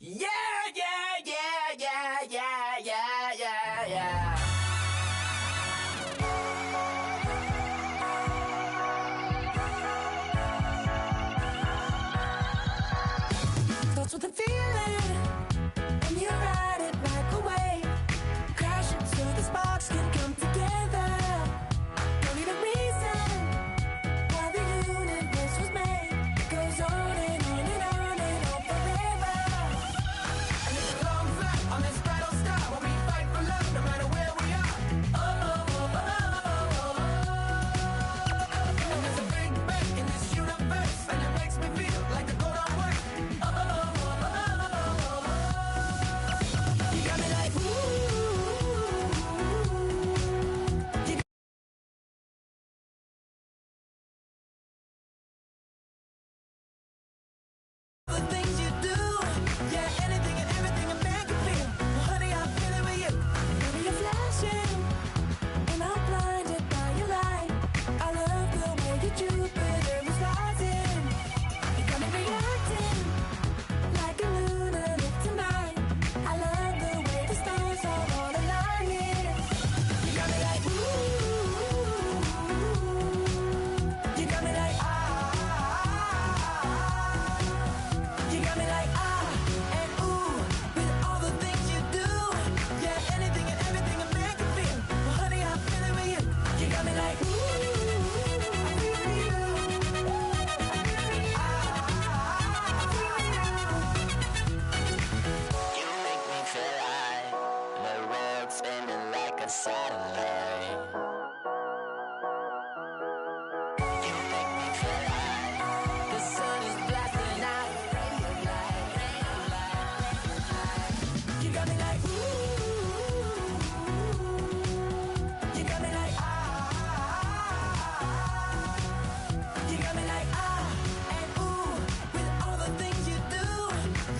Yeah, yeah, yeah, yeah, yeah, yeah, yeah, yeah. Starts with a feeling, and you ride it right away. Crash it so the sparks can come together. Don't need a reason why the universe was made. It goes on and on and on and on forever. And it's a long flight on this battle star where we fight for love no matter where we are. Oh, oh, oh, oh, oh. And there's a big bang in this universe, and it makes me feel like the go don't work. Oh, oh, oh, oh, oh. You got me like, ooh. The things you do, yeah, anything and everything a man can feel. Well, honey, I'm feeling with you. Baby, you're flashing, and I'm blinded by your light. I love the way you Jupiter is rising. You got me reacting like a lunatic tonight. I love the way the stars are all aligning. You got me like, ooh. You got me like, you got me like, and ooh, with all the things you do. Yeah, anything and everything a man can feel. Well, honey, I'm feeling with you. You got me like, ooh, I feel you. You make me feel like the world's spinning like a satellite. You make me feel like The sun is blasting out. You got me like, ooh. You got me like, you got me like, and ooh, with all the things you do.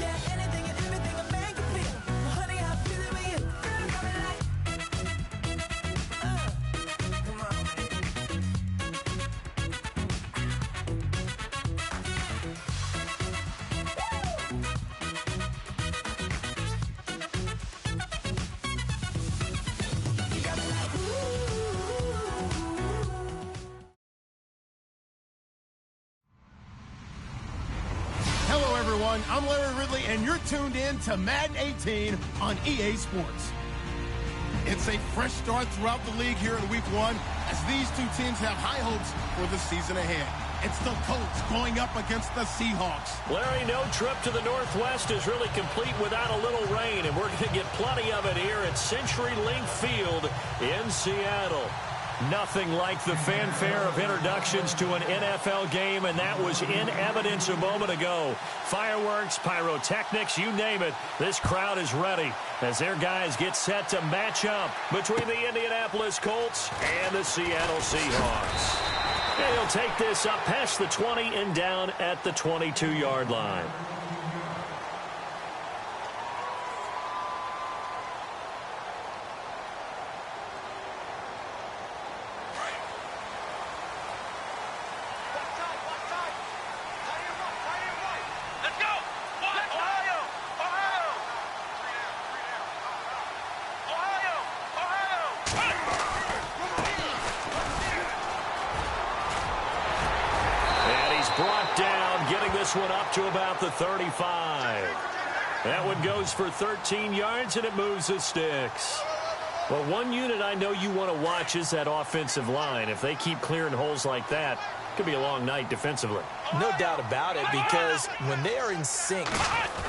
Yeah, anything and everything a man can feel. Well, honey, I'm feeling with you. You got me like, come on, you got me like, ooh. Hello, everyone. I'm Larry Ridley, and you're tuned in to Madden 18 on EA Sports. It's a fresh start throughout the league here in Week 1 as these two teams have high hopes for the season ahead. It's the Colts going up against the Seahawks. Larry, no trip to the Northwest is really complete without a little rain, and we're going to get plenty of it here at CenturyLink Field in Seattle. Nothing like the fanfare of introductions to an NFL game, and that was in evidence a moment ago. Fireworks, pyrotechnics, you name it. This crowd is ready as their guys get set to match up between the Indianapolis Colts and the Seattle Seahawks. And he'll take this up past the 20 and down at the 22-yard line. And he's brought down, getting this one up to about the 35. That one goes for 13 yards, and it moves the sticks. Well, one unit I know you want to watch is that offensive line. If they keep clearing holes like that, it could be a long night defensively. No doubt about it, because when they are in sync,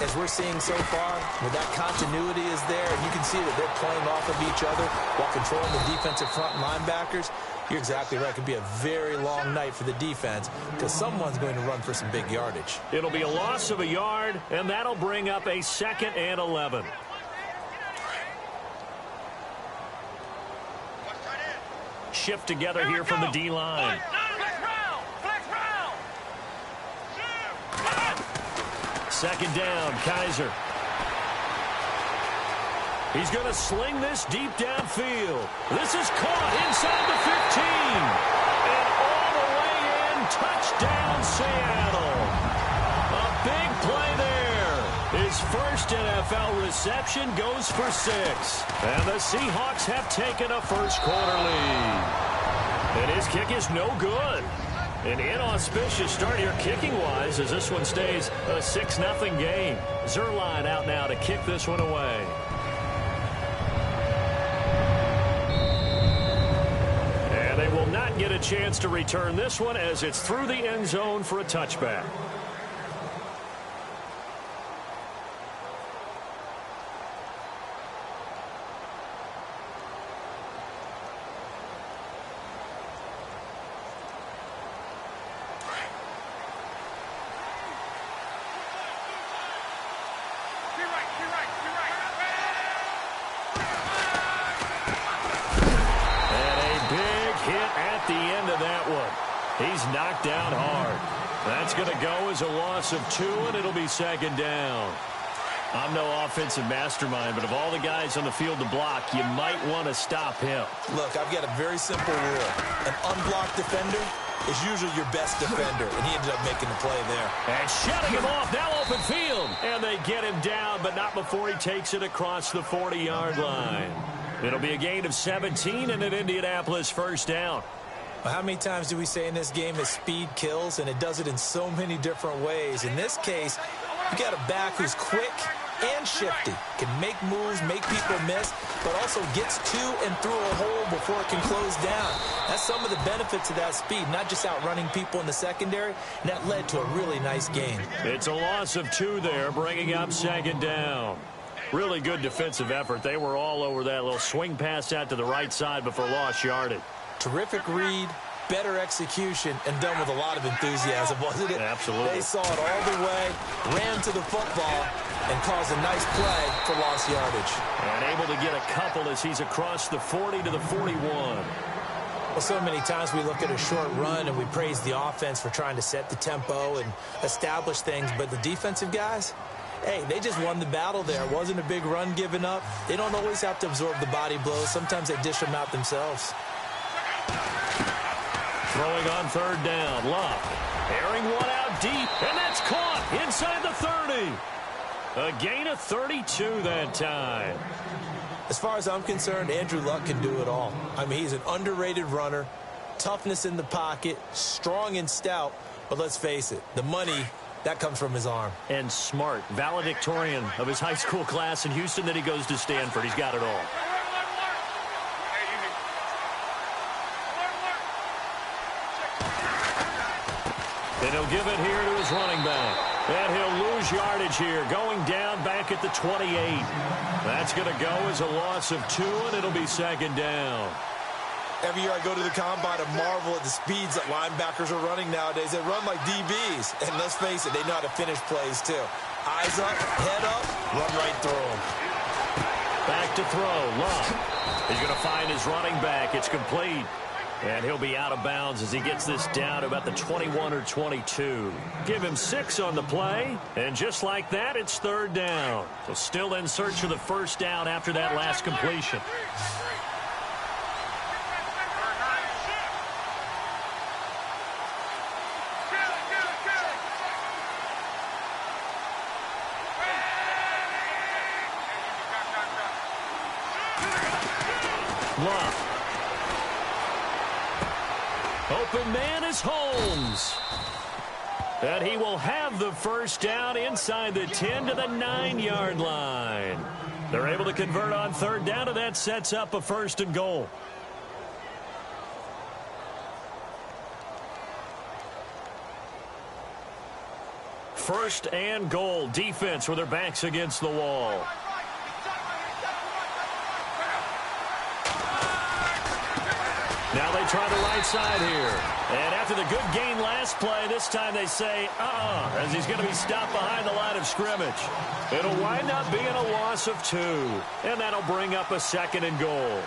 as we're seeing so far, where that continuity is there, and you can see that they're playing off of each other while controlling the defensive front linebackers, you're exactly right. It could be a very long night for the defense because someone's going to run for some big yardage. It'll be a loss of a yard, and that'll bring up a 2nd and 11. Shift together here from the D-line. Second down, Kaiser. He's going to sling this deep downfield. This is caught inside the 15. And all the way in, touchdown Seattle. A big play there. His first NFL reception goes for 6. And the Seahawks have taken a first-quarter lead. And his kick is no good. An inauspicious start here kicking-wise as this one stays a 6-0 game. Zerline out now to kick this one away. And they will not get a chance to return this one as it's through the end zone for a touchback. He's knocked down hard. That's going to go as a loss of 2, and it'll be 2nd down. I'm no offensive mastermind, but of all the guys on the field to block, you might want to stop him. Look, I've got a very simple rule. An unblocked defender is usually your best defender, and he ended up making the play there. And shutting him off, now open field. And they get him down, but not before he takes it across the 40-yard line. It'll be a gain of 17 and an Indianapolis first down. How many times do we say in this game that speed kills, and it does it in so many different ways? In this case, you got a back who's quick and shifty, can make moves, make people miss, but also gets to and through a hole before it can close down. That's some of the benefits of that speed, not just outrunning people in the secondary, and that led to a really nice game. It's a loss of 2 there, bringing up 2nd down. Really good defensive effort. They were all over that little swing pass out to the right side before lost yardage. Terrific read, better execution, and done with a lot of enthusiasm, wasn't it? Absolutely. They saw it all the way, ran to the football, and caused a nice play for lost yardage. And able to get a couple as he's across the 40 to the 41. Well, so many times we look at a short run and we praise the offense for trying to set the tempo and establish things, but the defensive guys, hey, they just won the battle there. It wasn't a big run given up. They don't always have to absorb the body blows. Sometimes they dish them out themselves. Throwing on 3rd down, Luck. Airing one out deep, and that's caught inside the 30. A gain of 32 that time. As far as I'm concerned, Andrew Luck can do it all. I mean, he's an underrated runner, toughness in the pocket, strong and stout, but let's face it, the money, that comes from his arm. And smart, valedictorian of his high school class in Houston, then he goes to Stanford. He's got it all. And he'll give it here to his running back. And he'll lose yardage here, going down back at the 28. That's going to go as a loss of 2, and it'll be 2nd down. Every year I go to the combine and marvel at the speeds that linebackers are running nowadays. They run like DBs. And let's face it, they know how to finish plays too. Eyes up, head up, run right through them. Back to throw, Luck. He's going to find his running back. It's complete. And he'll be out of bounds as he gets this down to about the 21 or 22. Give him 6 on the play. And just like that, it's 3rd down. So still in search for the first down after that last completion. Luck. Open man is Holmes. And he will have the first down inside the 10 to the 9-yard line. They're able to convert on 3rd down, and that sets up a 1st and goal. First and goal. Defense with their backs against the wall. Now they try the right side here. And after the good gain last play, this time they say, as he's going to be stopped behind the line of scrimmage. It'll wind up being a loss of 2. And that'll bring up a 2nd and goal.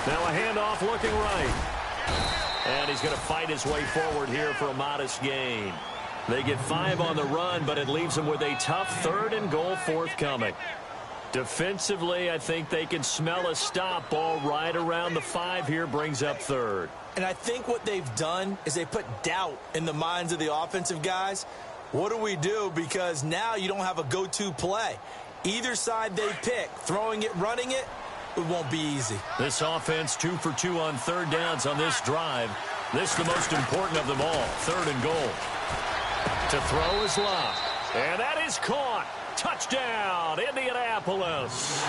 Now a handoff looking right. And he's going to fight his way forward here for a modest gain. They get 5 on the run, but it leaves them with a tough 3rd and goal forthcoming. Defensively, I think they can smell a stop ball right around the 5 here, brings up 3rd. And I think what they've done is they put doubt in the minds of the offensive guys. What do we do? Because now you don't have a go-to play. Either side they pick, throwing it, running it, it won't be easy. This offense 2 for 2 on 3rd downs on this drive. This is the most important of them all, 3rd and goal. To throw is Love. And that is caught. Touchdown, Indianapolis.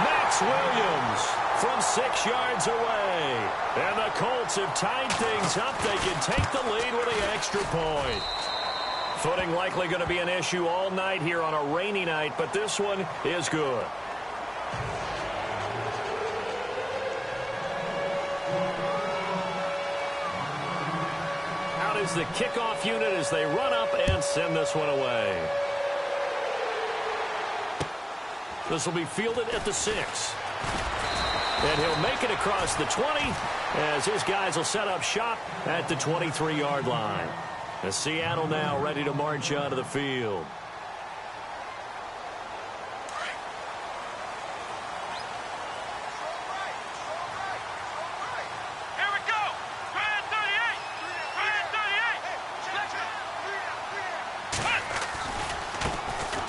Max Williams from 6 yards away. And the Colts have tied things up. They can take the lead with the extra point. Footing likely going to be an issue all night here on a rainy night, but this one is good. Out is the kickoff unit as they run up and send this one away. This will be fielded at the 6. And he'll make it across the 20 as his guys will set up shop at the 23-yard line. The Seattle now ready to march onto the field. Here we go.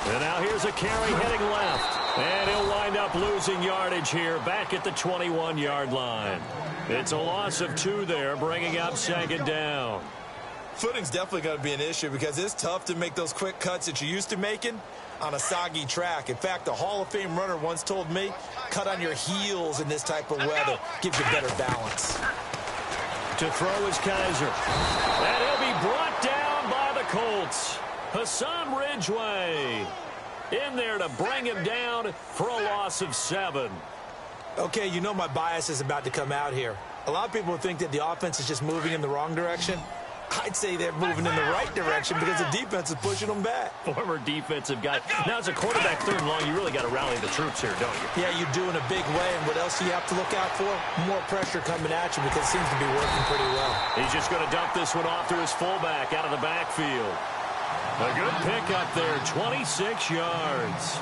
38. And now here's a carry heading left. And he'll wind up losing yardage here back at the 21-yard line. It's a loss of 2 there, bringing up 2nd down. Footing's definitely going to be an issue because it's tough to make those quick cuts that you're used to making on a soggy track. In fact, a Hall of Fame runner once told me, cut on your heels in this type of weather. Gives you better balance. To throw is Kaiser. And he'll be brought down by the Colts. Hassan Ridgeway in there to bring him down for a loss of 7. Okay, you know my bias is about to come out here. A lot of people think that the offense is just moving in the wrong direction. I'd say they're moving in the right direction because the defense is pushing them back. Former defensive guy. Now, as a quarterback 3rd and long, you really got to rally the troops here, don't you? Yeah, you do in a big way. And what else do you have to look out for? More pressure coming at you because it seems to be working pretty well. He's just going to dump this one off to his fullback out of the backfield. A good pickup there, 26 yards.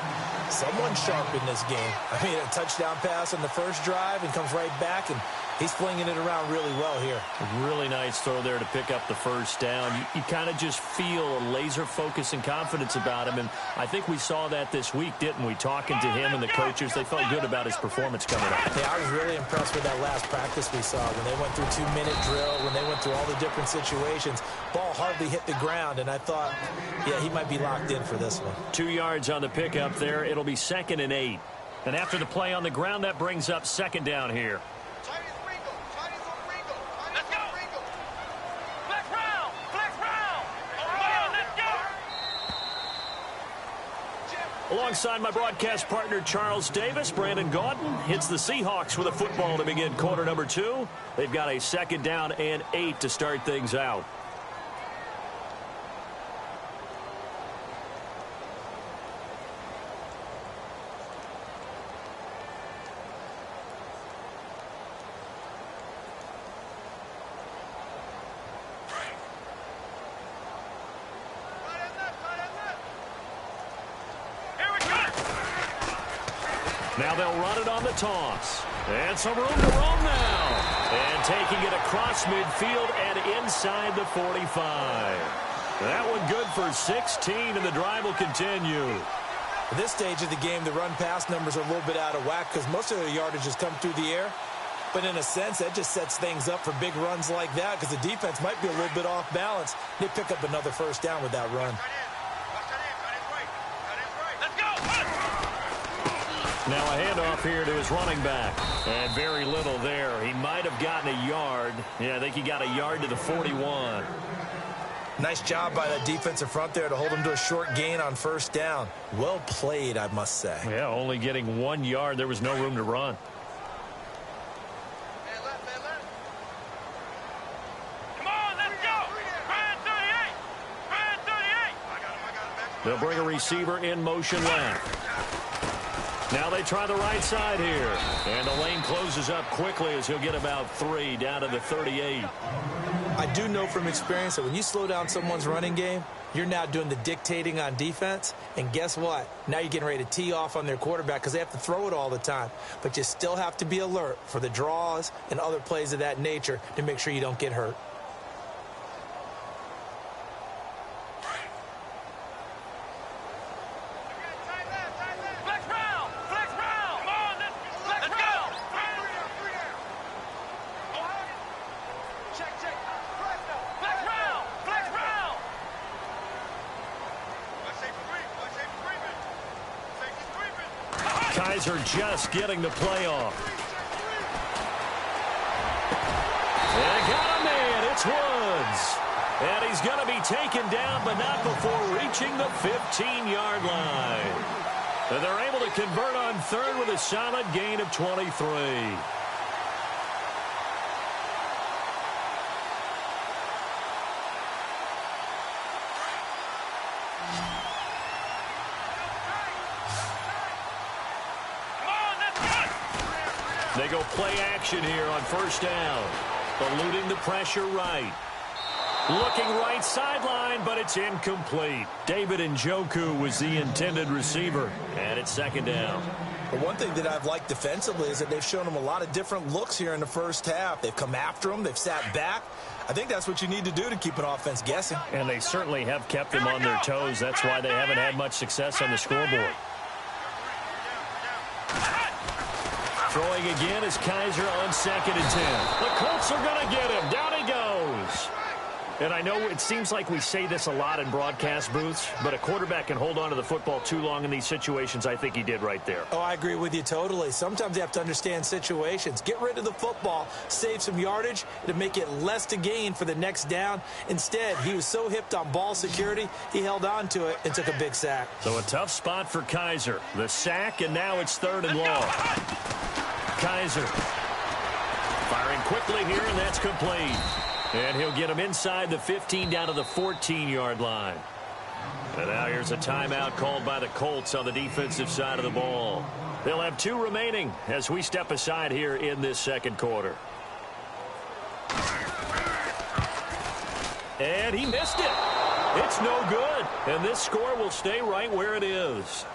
Someone sharp in this game. I mean, a touchdown pass on the first drive and comes right back, and he's flinging it around really well here. A really nice throw there to pick up the first down. You kind of just feel a laser focus and confidence about him, and I think we saw that this week, didn't we? Talking to him and the coaches, they felt good about his performance coming up. Yeah, I was really impressed with that last practice we saw when they went through 2-minute drill, when they went through all the different situations. Ball hardly hit the ground, and I thought, yeah, he might be locked in for this one. 2 yards on the pickup there. It'll be 2nd and 8. And after the play on the ground, that brings up 2nd down here. Alongside my broadcast partner, Charles Davis, Brandon Gaudin hits the Seahawks with a football to begin quarter number 2. They've got a 2nd down and 8 to start things out. Now they'll run it on the toss. And some room to roam now. And taking it across midfield and inside the 45. That one good for 16, and the drive will continue. At this stage of the game, the run-pass numbers are a little bit out of whack because most of their yardage has come through the air. But in a sense, that just sets things up for big runs like that because the defense might be a little bit off balance. They pick up another first down with that run. Now a handoff here to his running back. And very little there. He might have gotten a yard. Yeah, I think he got a yard to the 41. Nice job by that defensive front there to hold him to a short gain on first down. Well played, I must say. Yeah, only getting 1 yard. There was no room to run. Come on, let's go. 38. They'll bring a receiver in motion left. Now they try the right side here. And the lane closes up quickly as he'll get about 3 down to the 38. I do know from experience that when you slow down someone's running game, you're now doing the dictating on defense. And guess what? Now you're getting ready to tee off on their quarterback because they have to throw it all the time. But you still have to be alert for the draws and other plays of that nature to make sure you don't get hurt. Kaiser just getting the play off. And got a man. It's Woods. And he's going to be taken down, but not before reaching the 15-yard line. And they're able to convert on third with a solid gain of 23. They go play action here on first down. Eluding the pressure right. Looking right sideline, but it's incomplete. David Njoku was the intended receiver, and it's second down. But one thing that I've liked defensively is that they've shown them a lot of different looks here in the first half. They've come after them. They've sat back. I think that's what you need to do to keep an offense guessing. And they certainly have kept them on their toes. That's why they haven't had much success on the scoreboard. Throwing again is Kaiser on 2nd and 10. The Colts are going to get him. Down he goes. And I know it seems like we say this a lot in broadcast booths, but a quarterback can hold on to the football too long in these situations. I think he did right there. Oh, I agree with you totally. Sometimes you have to understand situations. Get rid of the football, save some yardage to make it less to gain for the next down. Instead, he was so hipped on ball security, he held on to it and took a big sack. So a tough spot for Kaiser. The sack, and now it's 3rd and long. Kaiser firing quickly here, and that's complete. And he'll get him inside the 15 down to the 14-yard line. And now here's a timeout called by the Colts on the defensive side of the ball. They'll have 2 remaining as we step aside here in this second quarter. And he missed it. It's no good. And this score will stay right where it is.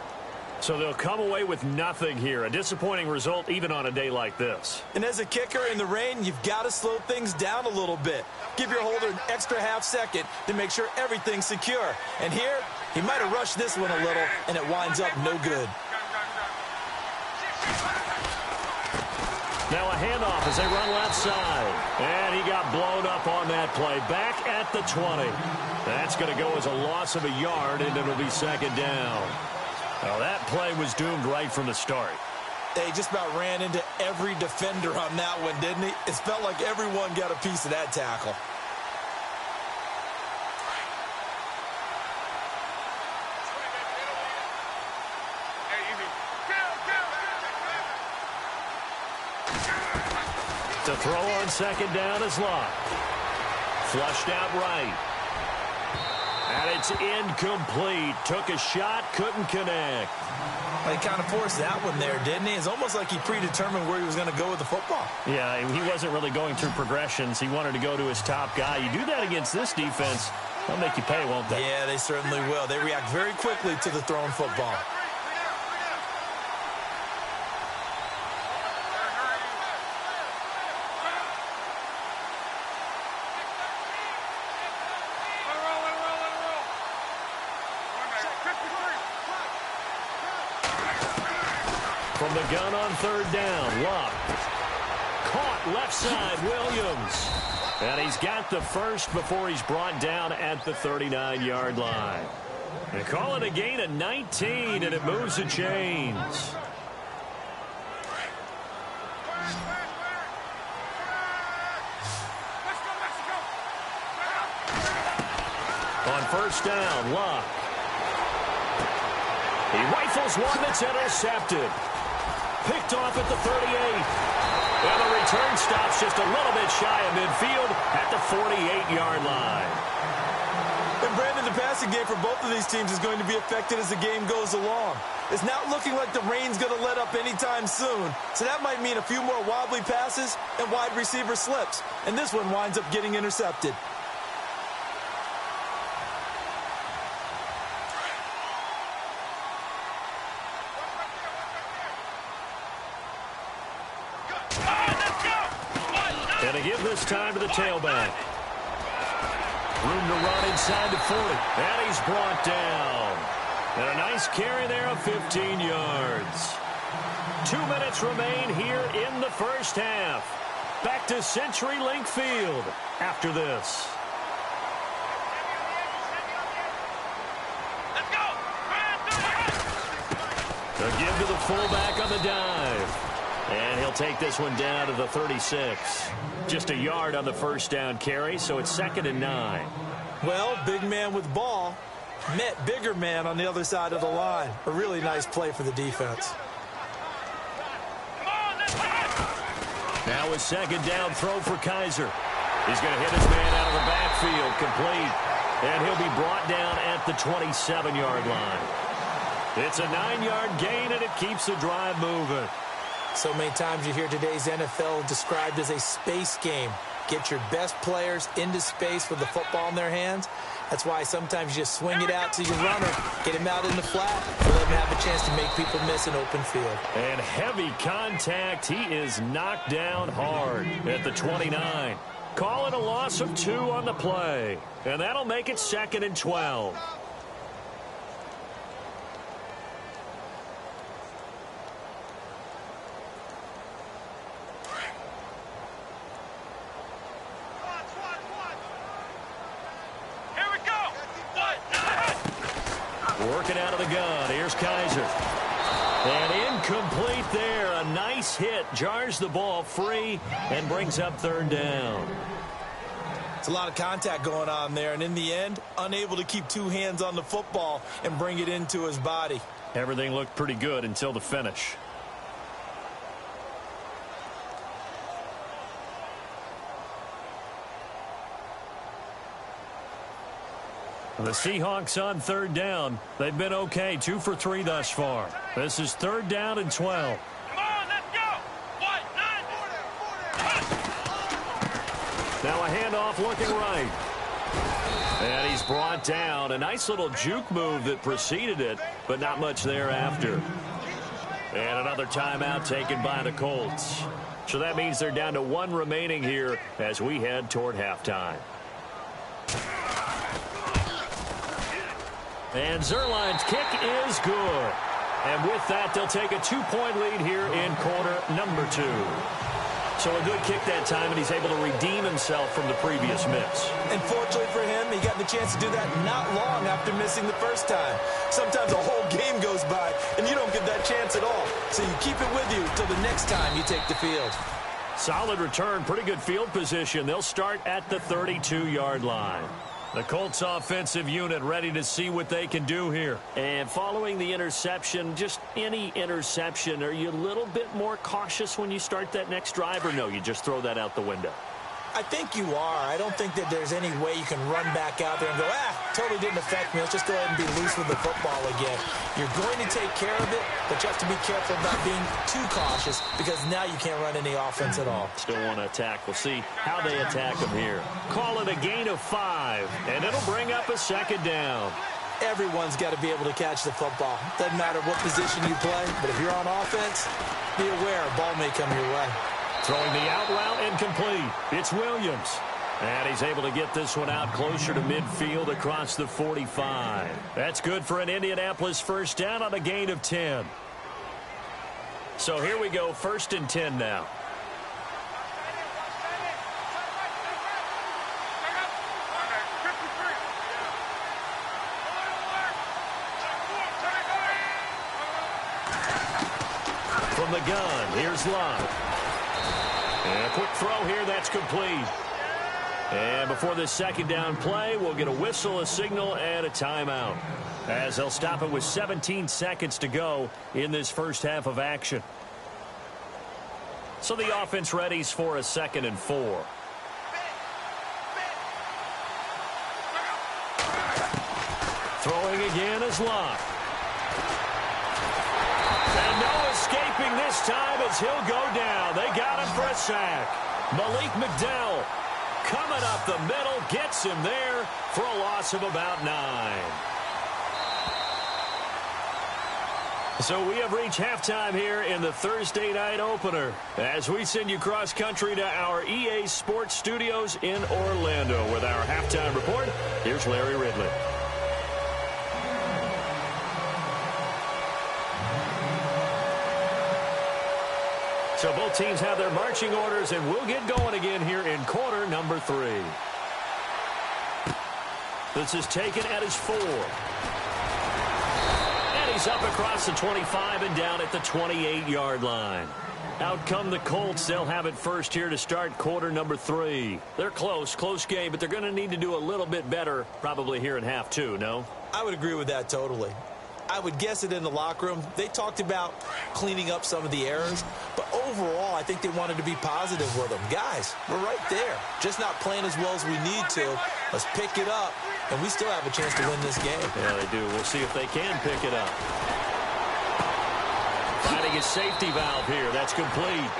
So they'll come away with nothing here. A disappointing result even on a day like this. And as a kicker in the rain, you've got to slow things down a little bit. Give your holder an extra half second to make sure everything's secure. And here, he might have rushed this one a little, and it winds up no good. Now a handoff as they run left side. And he got blown up on that play. Back at the 20. That's going to go as a loss of a yard, and it'll be 2nd down. Well, that play was doomed right from the start. They just about ran into every defender on that one, didn't he? It felt like everyone got a piece of that tackle. The throw on 2nd down is locked. Flushed out right. And it's incomplete. Took a shot, couldn't connect. He kind of forced that one there, didn't he? It's almost like he predetermined where he was going to go with the football. Yeah, he wasn't really going through progressions. He wanted to go to his top guy. You do that against this defense, they'll make you pay, won't they? Yeah, they certainly will. They react very quickly to the thrown football. From the gun on 3rd down, Luck. Caught left side, Williams. And he's got the first before he's brought down at the 39-yard line. They call it a gain of 19, and it moves the chains. On 1st down, Luck. He rifles one that's intercepted. Picked off at the 38. And the return stops just a little bit shy of midfield at the 48-yard line. And Brandon, the passing game for both of these teams is going to be affected as the game goes along. It's not looking like the rain's going to let up anytime soon, so that might mean a few more wobbly passes and wide receiver slips, and this one winds up getting intercepted. And to give this time to the tailback. Room to run inside the 40. And he's brought down. And a nice carry there of 15 yards. 2 minutes remain here in the first half. Back to CenturyLink Field after this. Let's go. A give to the fullback on the dive. And he'll take this one down to the 36. Just a yard on the first down carry, so it's 2nd and 9. Well, big man with ball met bigger man on the other side of the line. A really nice play for the defense. Now a 2nd down throw for Kaiser. He's going to hit his man out of the backfield, complete. And he'll be brought down at the 27-yard line. It's a 9-yard gain, and it keeps the drive moving. So many times you hear today's NFL described as a space game. Get your best players into space with the football in their hands. That's why sometimes you just swing it out to your runner, get him out in the flat, and let him have a chance to make people miss an open field. And heavy contact. He is knocked down hard at the 29. Calling a loss of 2 on the play. And that'll make it 2nd and 12. Working out of the gun. Here's Kaiser. And incomplete there. A nice hit. Jars the ball free and brings up 3rd down. It's a lot of contact going on there, and in the end, unable to keep 2 hands on the football and bring it into his body. Everything looked pretty good until the finish. The Seahawks on 3rd down. They've been okay, 2 for 3 thus far. This is 3rd down and 12. Come on, let's go. 1, 9. Now a handoff looking right. And he's brought down. A nice little juke move that preceded it, but not much thereafter. And another timeout taken by the Colts. So that means they're down to 1 remaining here as we head toward halftime. And Zerline's kick is good. And with that, they'll take a 2-point lead here in quarter number 2. So a good kick that time, and he's able to redeem himself from the previous miss. And fortunately for him, he got the chance to do that not long after missing the first time. Sometimes a whole game goes by, and you don't get that chance at all. So you keep it with you until the next time you take the field. Solid return, pretty good field position. They'll start at the 32-yard line. The Colts offensive unit ready to see what they can do here. And following the interception, just any interception, are you a little bit more cautious when you start that next drive, or no, you just throw that out the window? I think you are. I don't think that there's any way you can run back out there and go, totally didn't affect me. Let's just go ahead and be loose with the football again. You're going to take care of it, but you have to be careful about being too cautious because now you can't run any offense at all. Still want to attack. We'll see how they attack them here. Call it a gain of 5, and it'll bring up a 2nd down. Everyone's got to be able to catch the football. Doesn't matter what position you play, but if you're on offense, be aware a ball may come your way. Throwing the out route incomplete. It's Williams. And he's able to get this one out closer to midfield across the 45. That's good for an Indianapolis first down on a gain of 10. So here we go, 1st and 10 now. From the gun, here's Love. And a quick throw here, that's complete. And before this 2nd down play, we'll get a whistle, a signal, and a timeout, as they'll stop it with 17 seconds to go in this first half of action. So the offense readies for a 2nd and 4. Throwing again is Locke. And no escaping this time as he'll go down. They got him for a sack. Malik McDowell coming up the middle, gets him there for a loss of about 9. So we have reached halftime here in the Thursday night opener. As we send you cross-country to our EA Sports Studios in Orlando with our halftime report, here's Larry Ridley. So both teams have their marching orders, and we'll get going again here in quarter number 3. This is taken at his 4. And he's up across the 25 and down at the 28-yard line. Out come the Colts. They'll have it first here to start quarter number 3. They're close game, but they're going to need to do a little bit better probably here in half 2, no? I would agree with that totally. I would guess it in the locker room. They talked about cleaning up some of the errors, but overall, I think they wanted to be positive with them. Guys, we're right there. Just not playing as well as we need to. Let's pick it up, and we still have a chance to win this game. Yeah, they do. We'll see if they can pick it up. Finding his safety valve here. That's complete.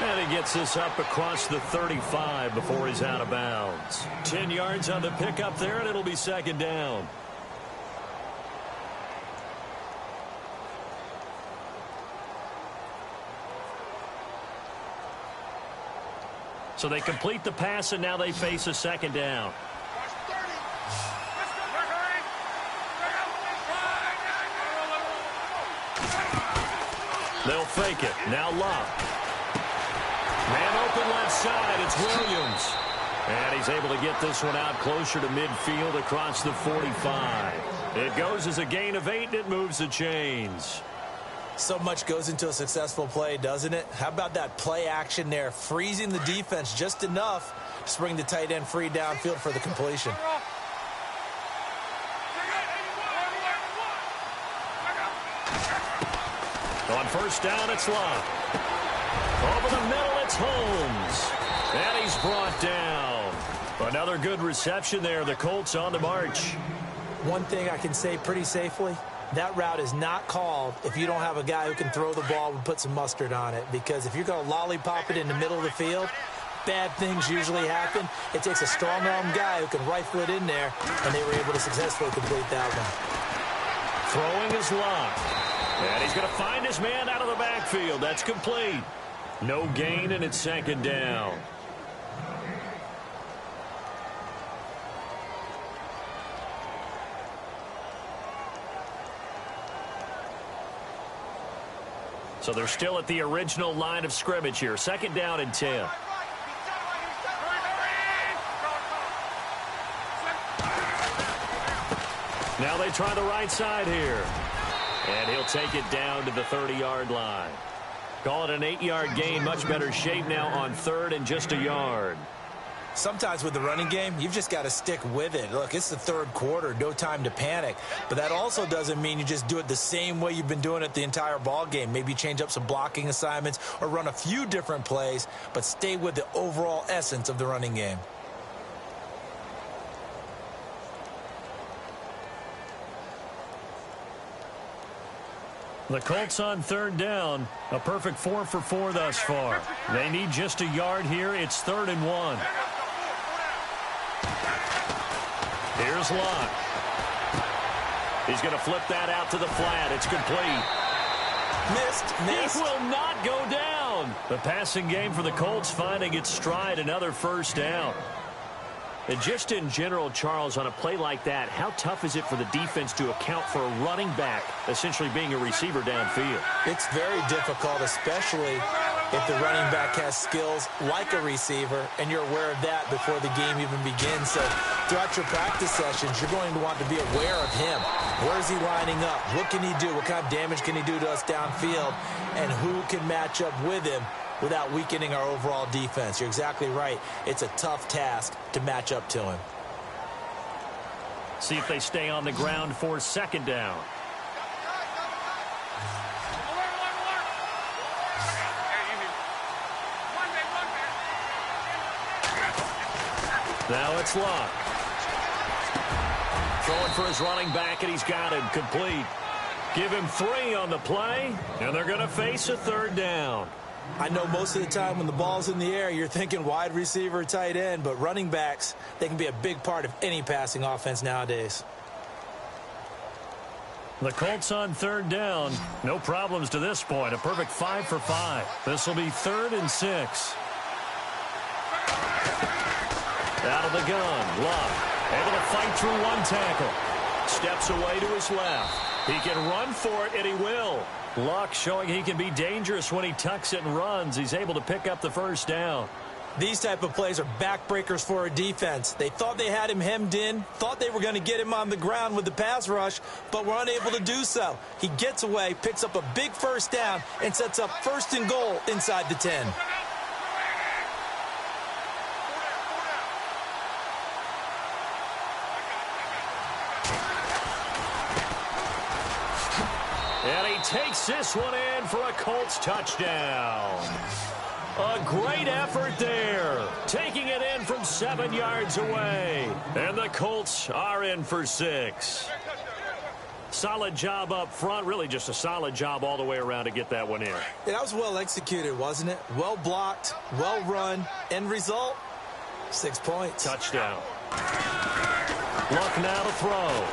And he gets this up across the 35 before he's out of bounds. 10 yards on the pickup there, and it'll be second down. So they complete the pass, and now they face a second down. They'll fake it. Now Locke. Man open left side. It's Williams. And he's able to get this one out closer to midfield across the 45. It goes as a gain of 8, and it moves the chains. So much goes into a successful play, doesn't it? How about that play action there, freezing the defense just enough to bring the tight end free downfield for the completion. On first down, it's Locke. Over the middle, it's Holmes. And he's brought down. Another good reception there. The Colts on the march. One thing I can say pretty safely, that route is not called if you don't have a guy who can throw the ball and put some mustard on it. Because if you're going to lollipop it in the middle of the field, bad things usually happen. It takes a strong-arm guy who can rifle it in there, and they were able to successfully complete that one. Throwing is Locke. And he's going to find his man out of the backfield. That's complete. No gain, and it's second down. So they're still at the original line of scrimmage here. Second down and 10. Now they try the right side here. And he'll take it down to the 30-yard line. Call it an 8-yard gain. Much better shape now on third and just a yard. Sometimes with the running game, you've just got to stick with it. Look, it's the third quarter, no time to panic. But that also doesn't mean you just do it the same way you've been doing it the entire ball game. Maybe change up some blocking assignments or run a few different plays, but stay with the overall essence of the running game. The Colts on third down. A perfect 4 for 4 thus far. They need just a yard here. It's 3rd and 1. Here's Locke. He's going to flip that out to the flat. It's complete. Missed. He will not go down. The passing game for the Colts finding its stride. Another first down. And just in general, Charles, on a play like that, how tough is it for the defense to account for a running back essentially being a receiver downfield? It's very difficult, especially if the running back has skills like a receiver, and you're aware of that before the game even begins. So throughout your practice sessions, you're going to want to be aware of him. Where is he lining up? What can he do? What kind of damage can he do to us downfield? And who can match up with him without weakening our overall defense? You're exactly right. It's a tough task to match up to him. See if they stay on the ground for second down. Now it's Locke. Throwing for his running back, and he's got him complete. Give him 3 on the play, and they're going to face a 3rd down. I know most of the time when the ball's in the air, you're thinking wide receiver, tight end, but running backs, they can be a big part of any passing offense nowadays. The Colts on 3rd down. No problems to this point. A perfect 5 for 5. This will be 3rd and 6. Out of the gun. Luck able to fight through 1 tackle. Steps away to his left. He can run for it, and he will. Luck showing he can be dangerous when he tucks it and runs. He's able to pick up the 1st down. These type of plays are backbreakers for a defense. They thought they had him hemmed in, thought they were going to get him on the ground with the pass rush, but were unable to do so. He gets away, picks up a big 1st down, and sets up 1st and goal inside the 10. And he takes this one in for a Colts touchdown. A great effort there. Taking it in from 7 yards away. And the Colts are in for 6. Solid job up front. Really just a solid job all the way around to get that one in. Yeah, that was well executed, wasn't it? Well blocked, well run. End result, 6 points. Touchdown. Luck now to throw.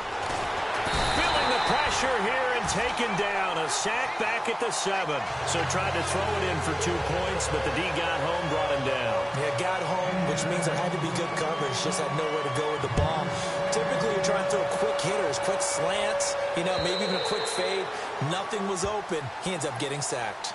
Feeling the pressure here and taken down. A sack back at the 7. So tried to throw it in for 2 points, but the D got home, brought him down. Yeah, got home, which means there had to be good coverage. Just had nowhere to go with the ball. Typically, you're trying to throw quick hitters, quick slants, maybe even a quick fade. Nothing was open. He ends up getting sacked.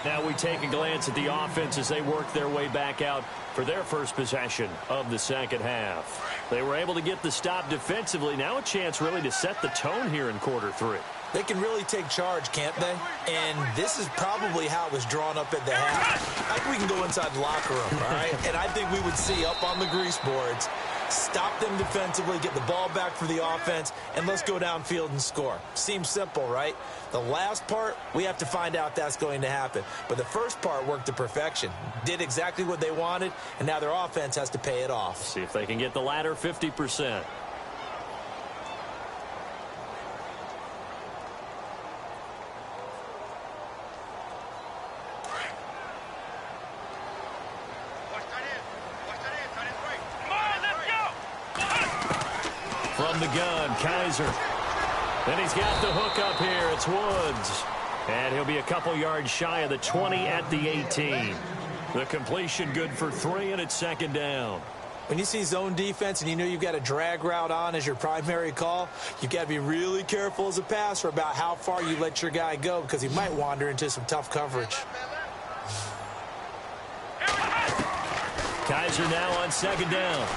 Now we take a glance at the offense as they work their way back out for their first possession of the 2nd half. They were able to get the stop defensively. Now a chance really to set the tone here in quarter 3. They can really take charge, can't they? And this is probably how it was drawn up at the half. I think we can go inside the locker room, all right? And I think we would see up on the grease boards, stop them defensively, get the ball back for the offense, and let's go downfield and score. Seems simple, right? The last part, we have to find out that's going to happen. But the first part worked to perfection. Did exactly what they wanted, and now their offense has to pay it off. See if they can get the latter 50%. From the gun, Kaiser. Then he's got the hook up here. It's Woods. And he'll be a couple yards shy of the 20 at the 18. The completion good for 3, and it's 2nd down. When you see zone defense and you know you've got a drag route on as your primary call, you've got to be really careful as a passer about how far you let your guy go because he might wander into some tough coverage. Kaiser now on 2nd down.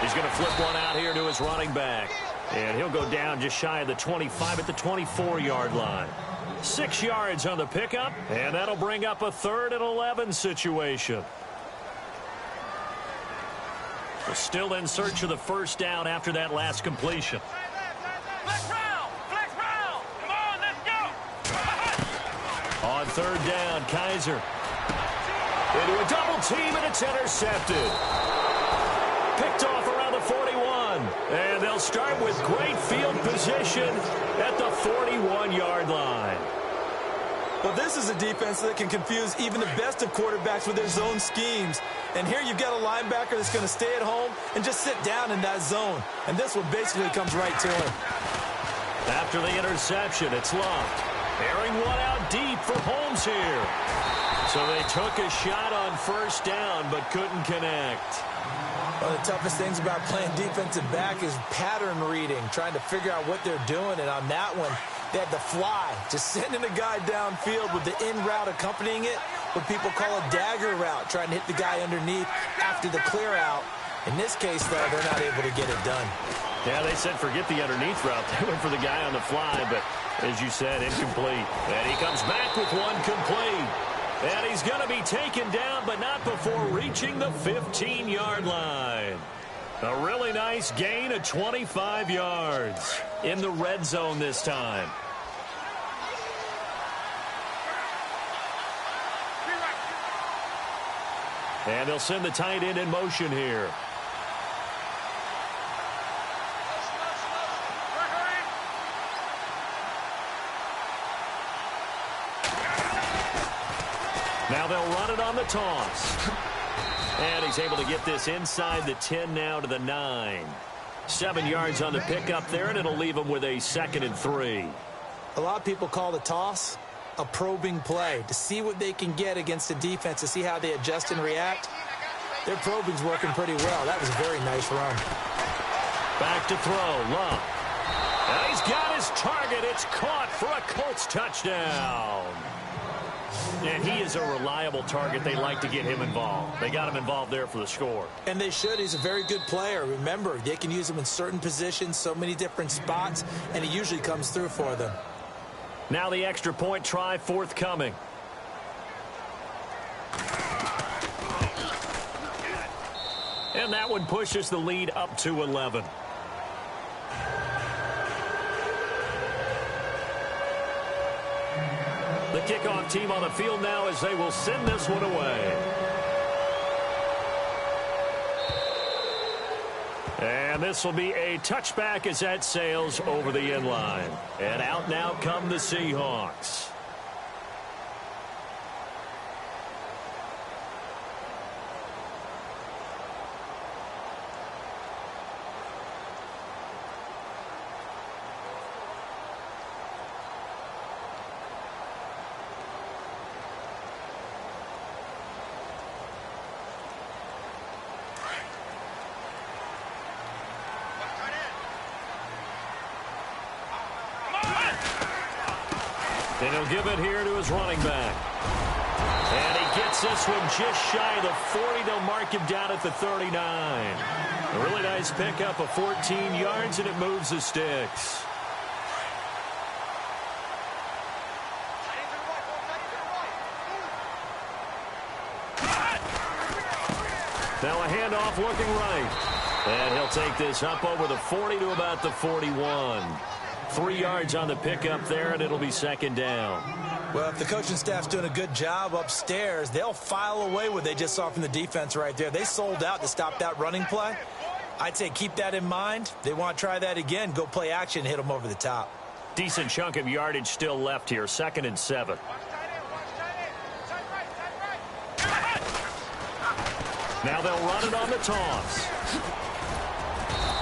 He's going to flip one out here to his running back. And he'll go down just shy of the 25 at the 24-yard line. 6 yards on the pickup, and that'll bring up a 3rd and 11 situation. We're still in search of the 1st down after that last completion. Flex round! Flex round! Come on, let's go! On 3rd down, Kaiser. Into a double team, and it's intercepted. Picked off around the 41. And they'll start with great field position at the 41-yard line. Well, this is a defense that can confuse even the best of quarterbacks with their zone schemes. And here you've got a linebacker that's going to stay at home and just sit down in that zone. And this one basically comes right to him. After the interception, it's Luck. Airing one out deep for Holmes here. So they took a shot on 1st down but couldn't connect. One of the toughest things about playing defensive back is pattern reading, trying to figure out what they're doing. And on that one, they had the fly, just sending a guy downfield with the in route accompanying it, what people call a dagger route, trying to hit the guy underneath after the clear out. In this case, though, they're not able to get it done. Yeah, they said forget the underneath route. They went for the guy on the fly, but as you said, incomplete. And he comes back with one complete. And he's going to be taken down, but not before reaching the 15-yard line. A really nice gain of 25 yards in the red zone this time. And they'll send the tight end in motion here. Now they'll run it on the toss. And he's able to get this inside the 10 now to the 9. 7 yards on the pickup there, and it'll leave him with a 2nd and 3. A lot of people call the toss a probing play to see what they can get against the defense, to see how they adjust and react. Their probing's working pretty well. That was a very nice run. Back to throw, Love. And he's got his target. It's caught for a Colts touchdown. And he is a reliable target. They like to get him involved. They got him involved there for the score. And they should. He's a very good player. Remember, they can use him in certain positions, so many different spots, and he usually comes through for them. Now the extra point try forthcoming. And that one pushes the lead up to 11. The kickoff team on the field now as they will send this one away. And this will be a touchback as that sails over the end line. And out now come the Seahawks. And he'll give it here to his running back. And he gets this one just shy of the 40. They'll mark him down at the 39. A really nice pickup of 14 yards, and it moves the sticks. Now a handoff looking right. And he'll take this up over the 40 to about the 41. 3 yards on the pickup there, and it'll be 2nd down. Well, if the coaching staff's doing a good job upstairs, they'll file away what they just saw from the defense right there. They sold out to stop that running play. I'd say keep that in mind. They want to try that again. Go play action, hit them over the top. Decent chunk of yardage still left here. 2nd and 7. Now they'll run it on the toss.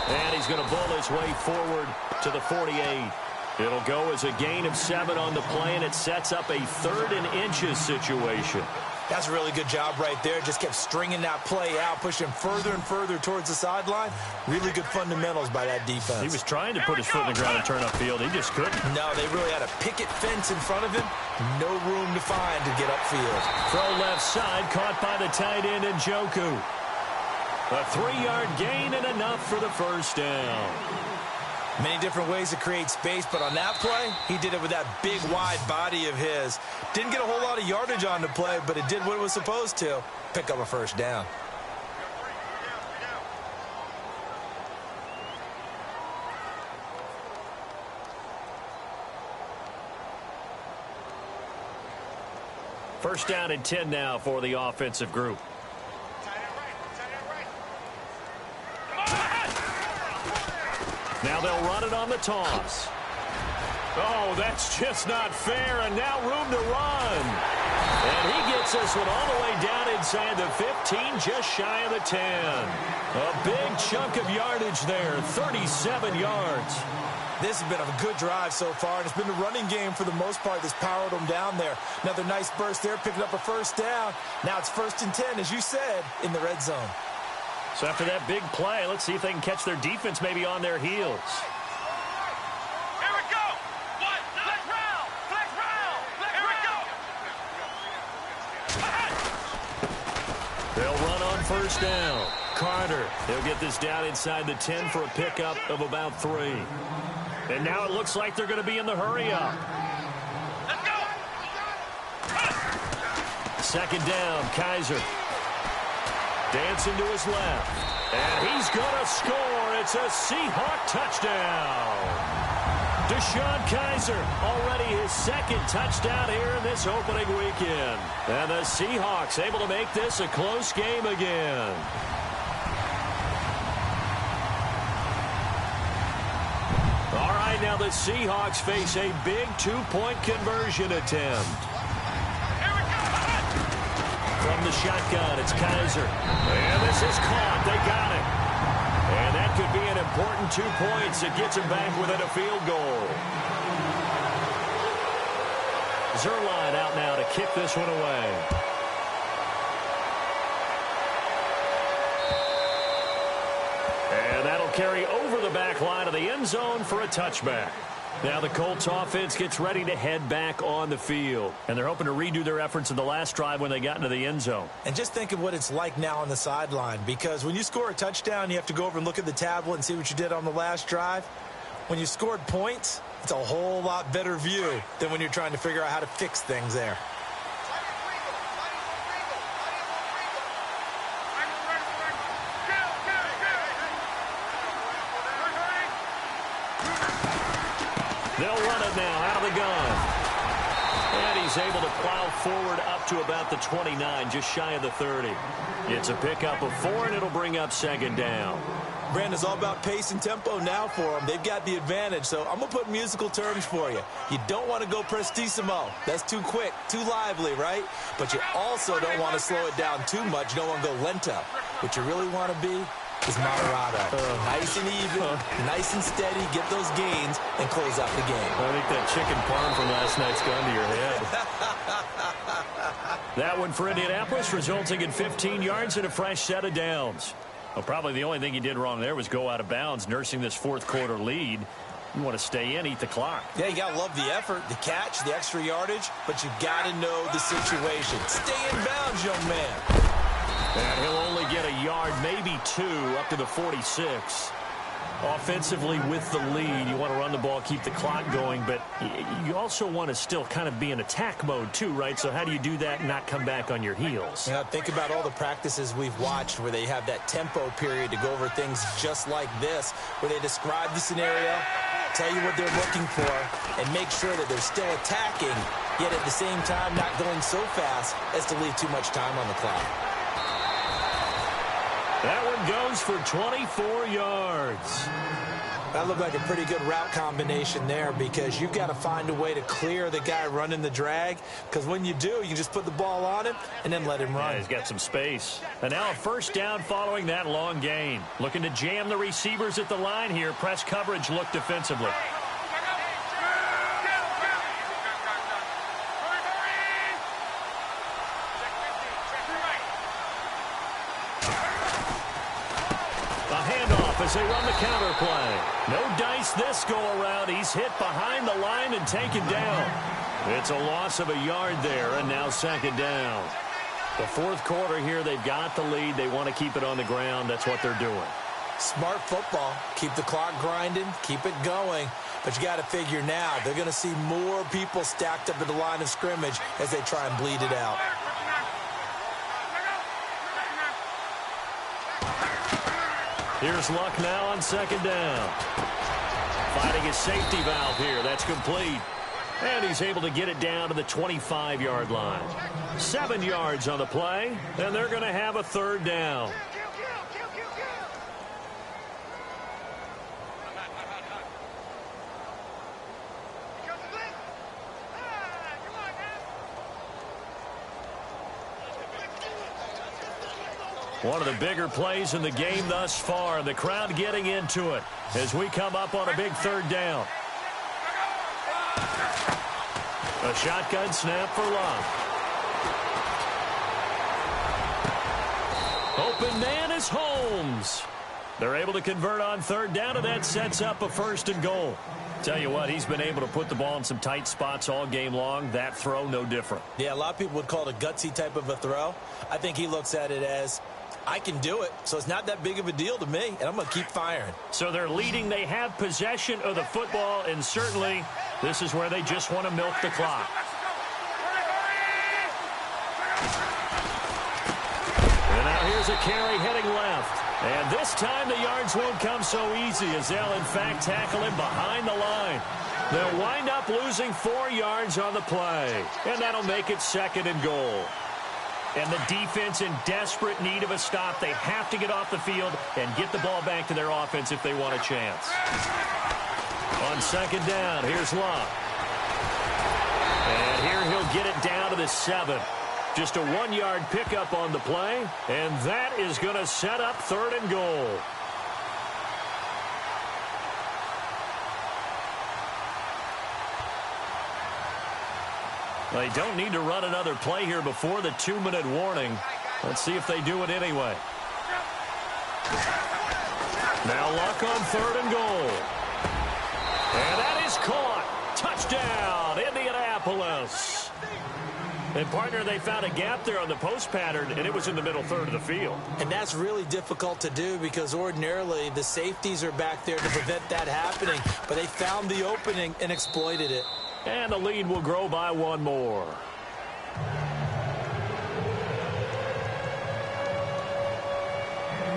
And he's going to bowl his way forward to the 48. It'll go as a gain of 7 on the play, and it sets up a 3rd and inches situation. That's a really good job right there. Just kept stringing that play out, pushing further and further towards the sideline. Really good fundamentals by that defense. He was trying to put his foot in the ground and turn upfield. He just couldn't. No, they really had a picket fence in front of him. No room to find to get upfield. Throw left side, caught by the tight end Njoku. A 3-yard gain and enough for the first down. Many different ways to create space, but on that play, he did it with that big, wide body of his. Didn't get a whole lot of yardage on the play, but it did what it was supposed to. Pick up a first down. First down and 10 now for the offensive group. Now they'll run it on the toss. Oh, that's just not fair, and now room to run. And he gets this one all the way down inside the 15, just shy of the 10. A big chunk of yardage there, 37 yards. This has been a good drive so far, and it's been the running game for the most part that's powered them down there. Another nice burst there, picking up a first down. Now it's 1st and 10, as you said, in the red zone. So after that big play, let's see if they can catch their defense maybe on their heels. Here we go. What? Flex round. Flex round. Here we go. They'll run on first down. Carter, he'll get this down inside the 10 for a pickup of about 3. And now it looks like they're going to be in the hurry up. Let's go. 2nd down, Kaiser. Dancing to his left. And he's going to score. It's a Seahawk touchdown. DeShone Kaiser, already his 2nd touchdown here in this opening weekend. And the Seahawks able to make this a close game again. All right, now the Seahawks face a big 2-point conversion attempt. shotgun. It's Kaiser. And this is caught. They got it. And that could be an important 2 points. It gets him back within a field goal. Zerline out now to kick this one away. And that'll carry over the back line of the end zone for a touchback. Now the Colts offense gets ready to head back on the field. And they're hoping to redo their efforts in the last drive when they got into the end zone. And just think of what it's like now on the sideline, because when you score a touchdown, you have to go over and look at the tablet and see what you did on the last drive. When you scored points, it's a whole lot better view than when you're trying to figure out how to fix things there. They'll run it now out of the gun. And he's able to plow forward up to about the 29, just shy of the 30. It's a pickup of 4, and it'll bring up second down. Brandon, it's all about pace and tempo now for them. They've got the advantage, so I'm going to put musical terms for you. You don't want to go prestissimo. That's too quick, too lively, right? But you also don't want to slow it down too much. You don't want to go lento. What you really want to be is moderato. Nice and even, nice and steady, get those gains, and close out the game. I think that chicken parm from last night's gone to your head. That one for Indianapolis, resulting in 15 yards and a fresh set of downs. Well, probably the only thing he did wrong there was go out of bounds, nursing this fourth quarter lead. You want to stay in, eat the clock. Yeah, you got to love the effort, the catch, the extra yardage, but you got to know the situation. Stay in bounds, young man. And he'll only get a yard, maybe 2, up to the 46. Offensively with the lead, you want to run the ball, keep the clock going, but you also want to still kind of be in attack mode too, right? So how do you do that and not come back on your heels? Yeah, think about all the practices we've watched where they have that tempo period to go over things just like this, where they describe the scenario, tell you what they're looking for, and make sure that they're still attacking, yet at the same time not going so fast as to leave too much time on the clock. That one goes for 24 yards. That looked like a pretty good route combination there, because you've got to find a way to clear the guy running the drag, because when you do, you can just put the ball on him and then let him run. Yeah, he's got some space. And now a first down following that long gain. Looking to jam the receivers at the line here. Press coverage look defensively. As they run the counter play. No dice this go-around. He's hit behind the line and taken down. It's a loss of a yard there, and now second down. The fourth quarter here, they've got the lead. They want to keep it on the ground. That's what they're doing. Smart football. Keep the clock grinding. Keep it going. But you got to figure now, they're going to see more people stacked up at the line of scrimmage as they try and bleed it out. Here's Luck now on second down. Fighting his safety valve here. That's complete. And he's able to get it down to the 25-yard line. 7 yards on the play, and they're going to have a third down. One of the bigger plays in the game thus far. The crowd getting into it as we come up on a big third down. A shotgun snap for Luck. Open man is Holmes. They're able to convert on third down, and that sets up a first and goal. Tell you what, he's been able to put the ball in some tight spots all game long. That throw, no different. Yeah, a lot of people would call it a gutsy type of a throw. I think he looks at it as, I can do it, so it's not that big of a deal to me, and I'm going to keep firing. So they're leading. They have possession of the football, and certainly this is where they just want to milk the clock. And now here's a carry heading left. And this time the yards won't come so easy, as they'll in fact tackle him behind the line. They'll wind up losing 4 yards on the play, and that'll make it second and goal. And the defense in desperate need of a stop. They have to get off the field and get the ball back to their offense if they want a chance. On second down, here's Luck. And here he'll get it down to the 7. Just a 1-yard pickup on the play, and that is going to set up 3rd and goal. They don't need to run another play here before the 2-minute warning. Let's see if they do it anyway. Now Luck on 3rd and goal. And that is caught. Touchdown, Indianapolis. And, partner, they found a gap there on the post pattern, and it was in the middle third of the field. And that's really difficult to do because ordinarily the safeties are back there to prevent that happening. But they found the opening and exploited it. And the lead will grow by 1 more.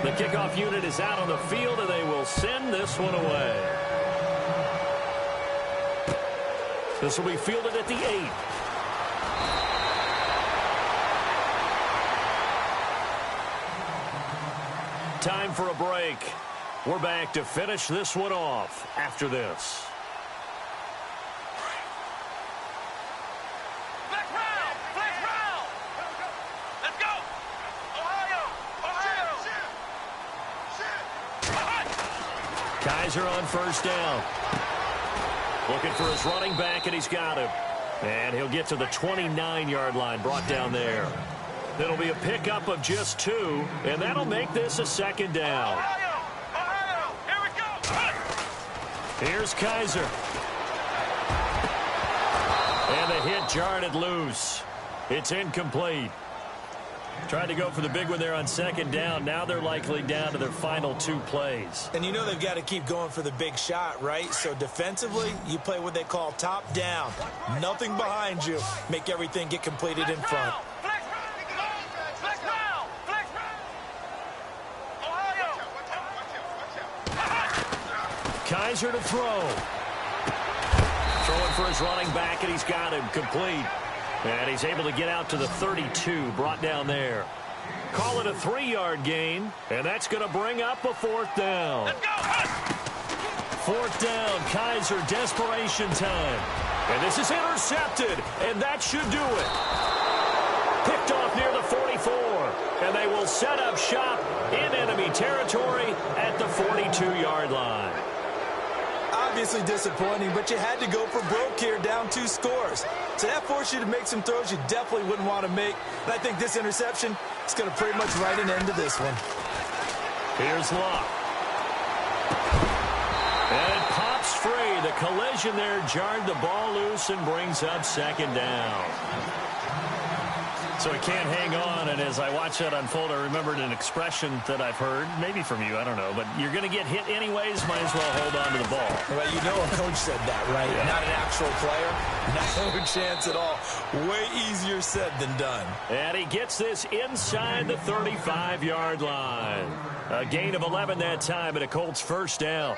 The kickoff unit is out on the field, and they will send this one away. This will be fielded at the 8. Time for a break. We're back to finish this one off after this. Flex round! Flex round! Let's go! Ohio! Ohio! Kaiser on 1st down. Looking for his running back, and he's got him. And he'll get to the 29-yard line, brought down there. It'll be a pickup of just 2, and that'll make this a 2nd down. Ohio! Here we go! Here's Kaiser. And the hit jarred it loose. It's incomplete. Tried to go for the big one there on 2nd down. Now they're likely down to their final 2 plays. And you know they've got to keep going for the big shot, right? So defensively, you play what they call top down. Nothing behind you. Make everything get completed in front. Flex round! Flex round! Ohio! Kaiser to throw. Throwing for his running back, and he's got him complete. And he's able to get out to the 32, brought down there. Call it a 3-yard gain, and that's going to bring up a 4th down. Let's go! 4th down, Kaiser, desperation time. And this is intercepted, and that should do it. Picked off near the 44, and they will set up shop in enemy territory at the 42-yard line. Obviously disappointing, but you had to go for broke here, down 2 scores. So that forced you to make some throws you definitely wouldn't want to make. And I think this interception is going to pretty much write an end to this one. Here's Luck. And it pops free. The collision there jarred the ball loose and brings up 2nd down. So he can't hang on, and as I watch that unfold, I remembered an expression that I've heard, maybe from you, I don't know, but you're going to get hit anyways, might as well hold on to the ball. Well, you know a coach said that, right? Yeah. Not an actual player. No chance at all. Way easier said than done. And he gets this inside the 35-yard line. A gain of 11 that time, and a Colts 1st down.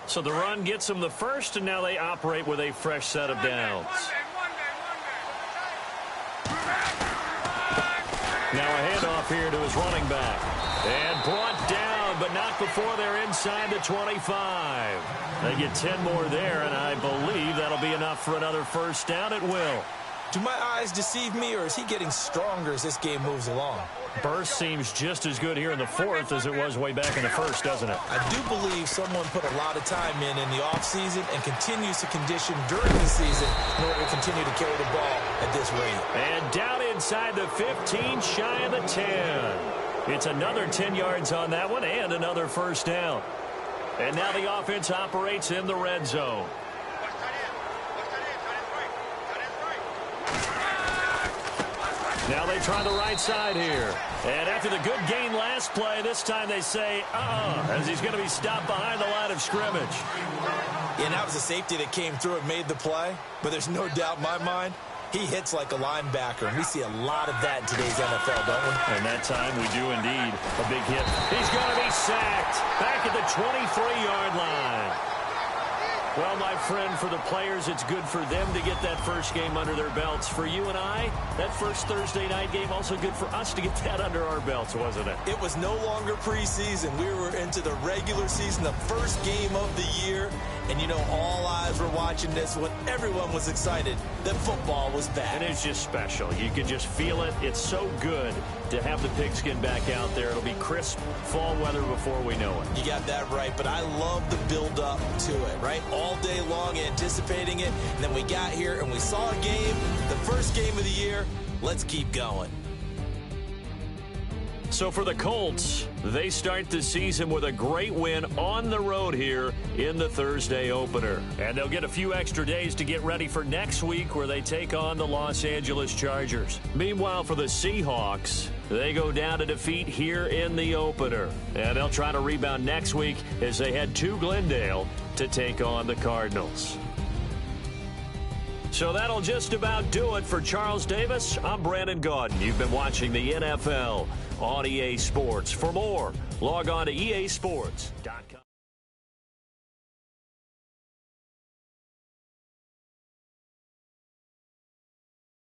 So the run gets them the 1st, and now they operate with a fresh set of downs. Now a handoff here to his running back. And brought down, but not before they're inside the 25. They get 10 more there, and I believe that'll be enough for another 1st down. It will. Do my eyes deceive me, or is he getting stronger as this game moves along? Burst seems just as good here in the 4th as it was way back in the 1st, doesn't it? I do believe someone put a lot of time in the offseason and continues to condition during the season in order to continue to carry the ball at this rate. And down inside the 15, shy of the 10. It's another 10 yards on that one and another 1st down. And now the offense operates in the red zone. Now they try the right side here. And after the good gain last play, this time they say, as he's going to be stopped behind the line of scrimmage. And that was a safety that came through and made the play. But there's no doubt in my mind, he hits like a linebacker. And we see a lot of that in today's NFL, don't we? And that time we do indeed. A big hit. He's going to be sacked back at the 23-yard line. Well, my friend, for the players, it's good for them to get that first game under their belts. For you and I, that first Thursday night game, also good for us to get that under our belts, wasn't it? It was no longer preseason. We were into the regular season, the first game of the year. And, you know, all eyes were watching this when everyone was excited that football was back. And it's just special. You can just feel it. It's so good to have the pigskin back out there. It'll be crisp fall weather before we know it. You got that right, but I love the build-up to it, right? All day long anticipating it, and then we got here and we saw a game, the first game of the year. Let's keep going. So for the Colts, they start the season with a great win on the road here in the Thursday opener. And they'll get a few extra days to get ready for next week where they take on the Los Angeles Chargers. Meanwhile, for the Seahawks, they go down to defeat here in the opener. And they'll try to rebound next week as they head to Glendale to take on the Cardinals. So that'll just about do it for Charles Davis. I'm Brandon Gaudin. You've been watching the NFL on EA Sports. For more, log on to easports.com.